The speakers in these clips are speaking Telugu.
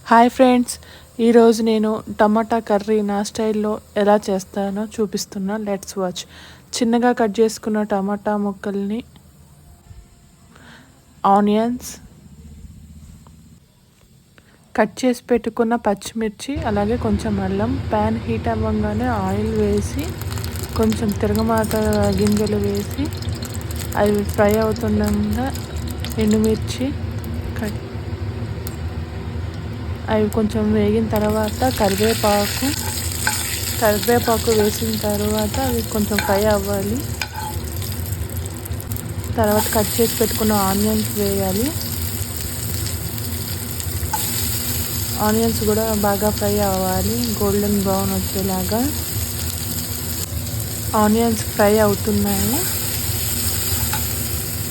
హాయ్ ఫ్రెండ్స్, ఈరోజు నేను టమాటా కర్రీ నా స్టైల్లో ఎలా చేస్తానో చూపిస్తున్నా. Let's watch. చిన్నగా కట్ చేసుకున్న టమాటా ముక్కల్ని, ఆనియన్స్, కట్ చేసి పెట్టుకున్న పచ్చిమిర్చి, అలాగే కొంచెం అల్లం. ప్యాన్ హీట్ అవ్వగానే ఆయిల్ వేసి కొంచెం తిరగమాత గింజలు వేసి అవి ఫ్రై అవుతుండగా ఎండుమిర్చి అవి కొంచెం వేగిన తర్వాత కరివేపాకు వేసిన తర్వాత అవి కొంచెం ఫ్రై అవ్వాలి. తర్వాత కట్ చేసి పెట్టుకున్న ఆనియన్స్ వేయాలి. ఆనియన్స్ కూడా బాగా ఫ్రై అవ్వాలి, గోల్డెన్ బ్రౌన్ వచ్చేలాగా. ఆనియన్స్ ఫ్రై అవుతున్నాయి.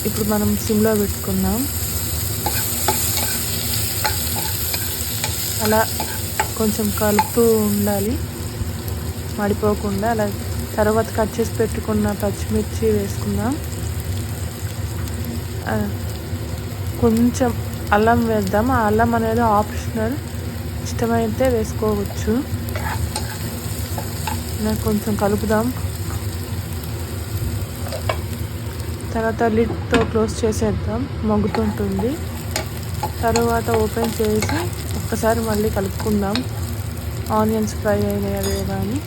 ఇప్పుడు మనం సిమ్లో పెట్టుకుందాం. అలా కొంచెం కలుపుతూ ఉండాలి, మాడిపోకుండా. అలా తర్వాత కట్ చేసి పెట్టుకున్న పచ్చిమిర్చి వేసుకుందాం. కొంచెం అల్లం వేద్దాం. ఆ అల్లం అనేది ఆప్షనల్, ఇష్టమైతే వేసుకోవచ్చు. కొంచెం కలుపుదాం. తర్వాత లిడ్తో క్లోజ్ చేసేద్దాం, మగ్గుతుంటుంది. తర్వాత ఓపెన్ చేసి ఒక్కసారి మళ్ళీ కలుపుకుందాం. ఆనియన్స్ ఫ్రై అయినాయి కానీ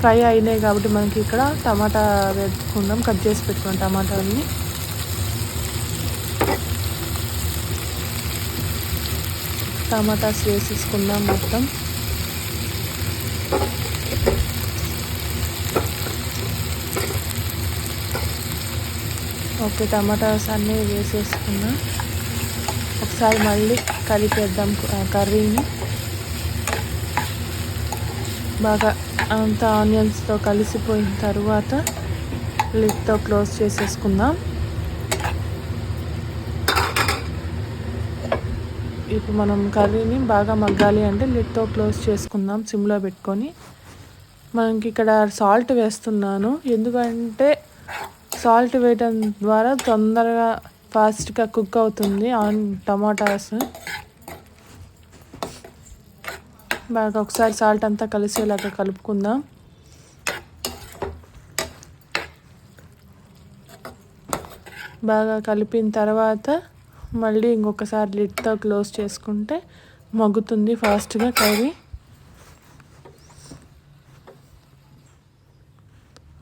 ఫ్రై అయినాయి కాబట్టి మనకి ఇక్కడ టమాటా వేసుకుందాం. కట్ చేసి పెట్టుకున్నాం టమాటాలని. టమాటాస్ వేసేసుకుందాం మొత్తం. ఓకే, టమాటాస్ అన్నీ వేసేసుకున్నాం. ఒకసారి మళ్ళీ కలిపేద్దాం కర్రీని. బాగా అంతా ఆనియన్స్తో కలిసిపోయిన తర్వాత లిడ్తో క్లోజ్ చేసేసుకుందాం. ఇప్పుడు మనం కర్రీని బాగా మగ్గాలి అంటే లిడ్తో క్లోజ్ చేసుకుందాం, సిమ్లో పెట్టుకొని. మనకి ఇక్కడ సాల్ట్ వేస్తున్నాను, ఎందుకంటే సాల్ట్ వేయడం ద్వారా తొందరగా ఫాస్ట్గా కుక్ అవుతుంది టమాటాస్. బాగా ఒకసారి సాల్ట్ అంతా కలిసేలాగా కలుపుకుందాం. బాగా కలిపిన తర్వాత మళ్ళీ ఇంకొకసారి లిడ్తో క్లోజ్ చేసుకుంటే మగ్గుతుంది ఫాస్ట్గా కర్రీ.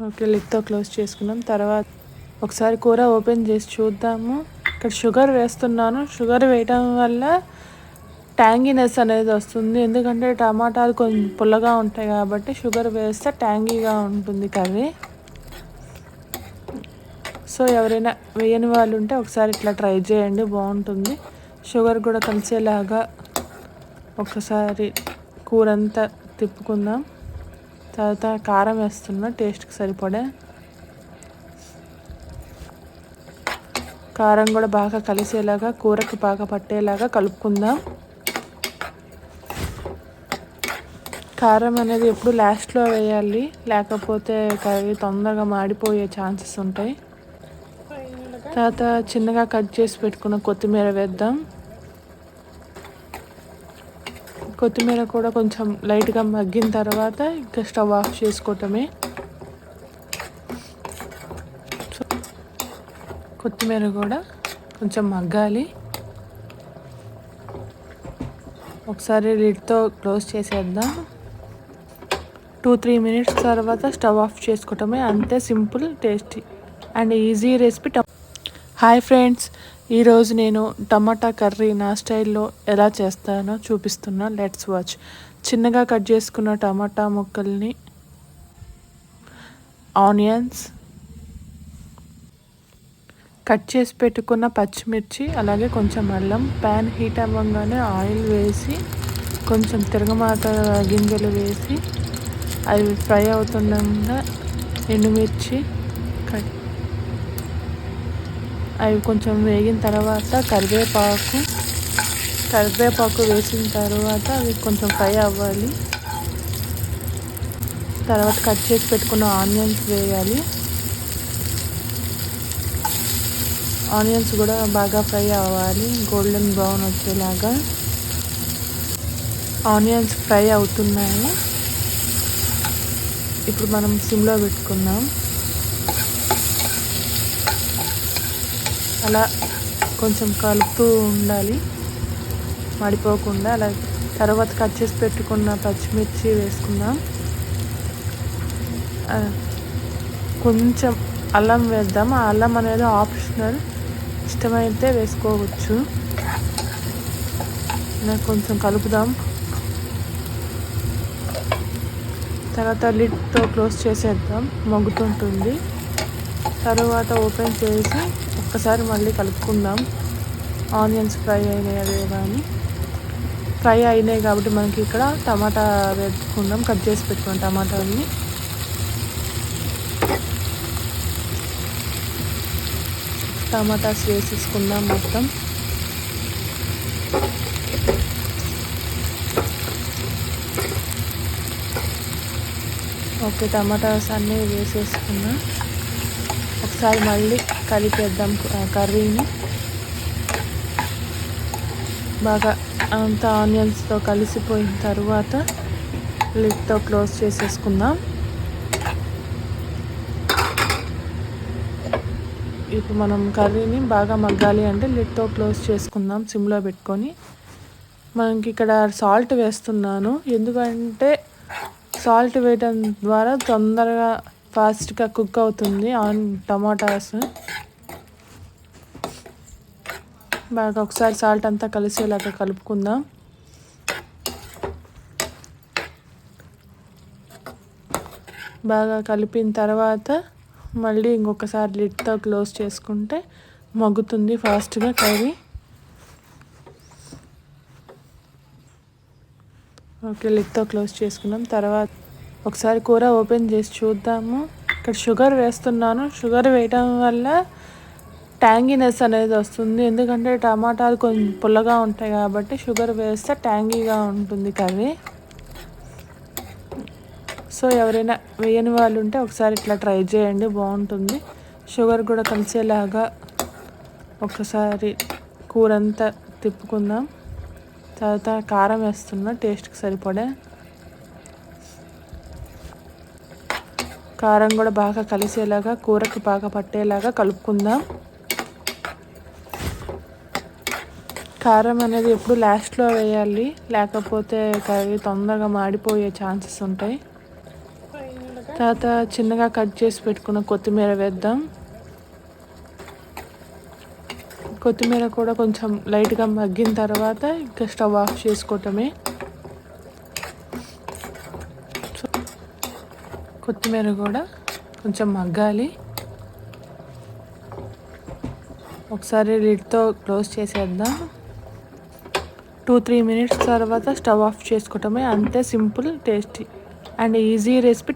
ఓకే, లిడ్తో క్లోజ్ చేసుకున్నాం. తర్వాత ఒకసారి కూర ఓపెన్ చేసి చూద్దాము. ఇక్కడ షుగర్ వేస్తున్నాను. షుగర్ వేయడం వల్ల ట్యాంగీనెస్ అనేది వస్తుంది, ఎందుకంటే టమాటాలు కొంచెం పుల్లగా ఉంటాయి కాబట్టి షుగర్ వేస్తే ట్యాంగీగా ఉంటుంది కర్రీ. సో ఎవరైనా వేయని వాళ్ళు ఉంటే ఒకసారి ఇట్లా ట్రై చేయండి, బాగుంటుంది. షుగర్ కూడా కలిసేలాగా ఒకసారి కూర అంతా తిప్పుకుందాం. తర్వాత కారం వేస్తున్నా, టేస్ట్కి సరిపడా. కారం కూడా బాగా కలిసేలాగా, కూరకి బాగా పట్టేలాగా కలుపుకుందాం. కారం అనేది ఎప్పుడు లాస్ట్లో వేయాలి, లేకపోతే కర్రీ తొందరగా మాడిపోయే ఛాన్సెస్ ఉంటాయి. తర్వాత చిన్నగా కట్ చేసి పెట్టుకున్న కొత్తిమీర వేద్దాం. కొత్తిమీర కూడా కొంచెం లైట్గా మగ్గిన తర్వాత ఇంకా స్టవ్ ఆఫ్ చేసుకోవటమే. కొత్తిమీర కూడా కొంచెం మగ్గాలి. ఒకసారి లిడ్తో క్లోజ్ చేసేద్దాం. 2-3 మినిట్స్ తర్వాత స్టవ్ ఆఫ్ చేసుకోవటమే. అంతే, simple, tasty and easy recipe. Hi friends, ఈరోజు నేను టమాటా కర్రీ నా స్టైల్లో ఎలా చేస్తానో చూపిస్తున్నా. Let's watch. చిన్నగా కట్ చేసుకున్న టమాటా ముక్కల్ని, ఆనియన్స్, కట్ చేసి పెట్టుకున్న పచ్చిమిర్చి, అలాగే కొంచెం అల్లం. ప్యాన్ హీట్ అవ్వగానే ఆయిల్ వేసి కొంచెం తిరగమాత గింజలు వేసి అవి ఫ్రై అవుతుండగా ఎండుమిర్చి అవి కొంచెం వేగిన తర్వాత కరివేపాకు వేసిన తర్వాత అవి కొంచెం ఫ్రై అవ్వాలి. తర్వాత కట్ చేసి పెట్టుకున్న ఆనియన్స్ వేయాలి. ఆనియన్స్ కూడా బాగా ఫ్రై అవ్వాలి, గోల్డెన్ బ్రౌన్ వచ్చేలాగా. ఆనియన్స్ ఫ్రై అవుతున్నాయి. ఇప్పుడు మనం సిమ్లో పెట్టుకుందాం. అలా కొంచెం కలుపుతూ ఉండాలి మాడిపోకుండా. అలా తర్వాత కట్ చేసి పెట్టుకున్న పచ్చిమిర్చి వేసుకుందాం. కొంచెం అల్లం వేద్దాం. ఆ అల్లం అనేది ఆప్షనల్, ఇష్టమైతే వేసుకోవచ్చు. కొంచెం కలుపుదాం. తర్వాత లిడ్తో క్లోజ్ చేసేద్దాం, మగ్గుతుంటుంది. తర్వాత ఓపెన్ చేసి ఒక్కసారి మళ్ళీ కలుపుకుందాం. ఆనియన్స్ ఫ్రై అయినాయి కానీ ఫ్రై అయినాయి కాబట్టి మనకి ఇక్కడ టమాటా వేసుకుందాం. కట్ చేసి పెట్టుకున్నాం టమాటాని. టమాటాస్ వేసేసుకుందాం మొత్తం. ఓకే, టమాటాస్ అన్నీ వేసేసుకున్నా. ఒకసారి మళ్ళీ కలిపేద్దాం కర్రీని. బాగా అంతా ఆనియన్స్తో కలిసిపోయిన తర్వాత లిడ్తో క్లోజ్ చేసేసుకుందాం. ఇప్పుడు మనం కర్రీని బాగా మగ్గాలి అంటే లిడ్తో క్లోజ్ చేసుకుందాం సిమ్లో పెట్టుకొని. మనకి ఇక్కడ సాల్ట్ వేస్తున్నాను, ఎందుకంటే సాల్ట్ వేయడం ద్వారా తొందరగా ఫాస్ట్గా కుక్ అవుతుంది టమాటాస్. బాగా ఒకసారి సాల్ట్ అంతా కలిసేలాగా కలుపుకుందాం. బాగా కలిపిన తర్వాత మళ్ళీ ఇంకొకసారి లిడ్తో క్లోజ్ చేసుకుంటే మగ్గుతుంది ఫాస్ట్గా కర్రీ. ఓకే, లిడ్తో క్లోజ్ చేసుకున్నాం. తర్వాత ఒకసారి కూర ఓపెన్ చేసి చూద్దాము. ఇక్కడ షుగర్ వేస్తున్నాను. షుగర్ వేయడం వల్ల ట్యాంగీనెస్ అనేది వస్తుంది, ఎందుకంటే టమాటాలు కొంచెం పుల్లగా ఉంటాయి కాబట్టి షుగర్ వేస్తే ట్యాంగీగా ఉంటుంది కర్రీ. సో ఎవరైనా వేయని వాళ్ళు ఉంటే ఒకసారి ఇట్లా ట్రై చేయండి, బాగుంటుంది. షుగర్ కూడా కలిసేలాగా ఒకసారి కూర అంతా తిప్పుకుందాం. తర్వాత కారం వేస్తున్నా టేస్ట్కి సరిపడే. కారం కూడా బాగా కలిసేలాగా కూరకు బాగా పట్టేలాగా కలుపుకుందాం. కారం అనేది ఎప్పుడు లాస్ట్లో వేయాలి, లేకపోతే కర్రీ తొందరగా మాడిపోయే ఛాన్సెస్ ఉంటాయి. తర్వాత చిన్నగా కట్ చేసి పెట్టుకున్న కొత్తిమీర వేద్దాం. కొత్తిమీర కూడా కొంచెం లైట్గా మగ్గిన తర్వాత ఇంకా స్టవ్ ఆఫ్ చేసుకోవటమే. కొత్తిమీర కూడా కొంచెం మగ్గాలి. ఒకసారి లిడ్తో క్లోజ్ చేసేద్దాం. 2-3 మినిట్స్ తర్వాత స్టవ్ ఆఫ్ చేసుకోవటమే. అంతే, simple, tasty and easy recipe.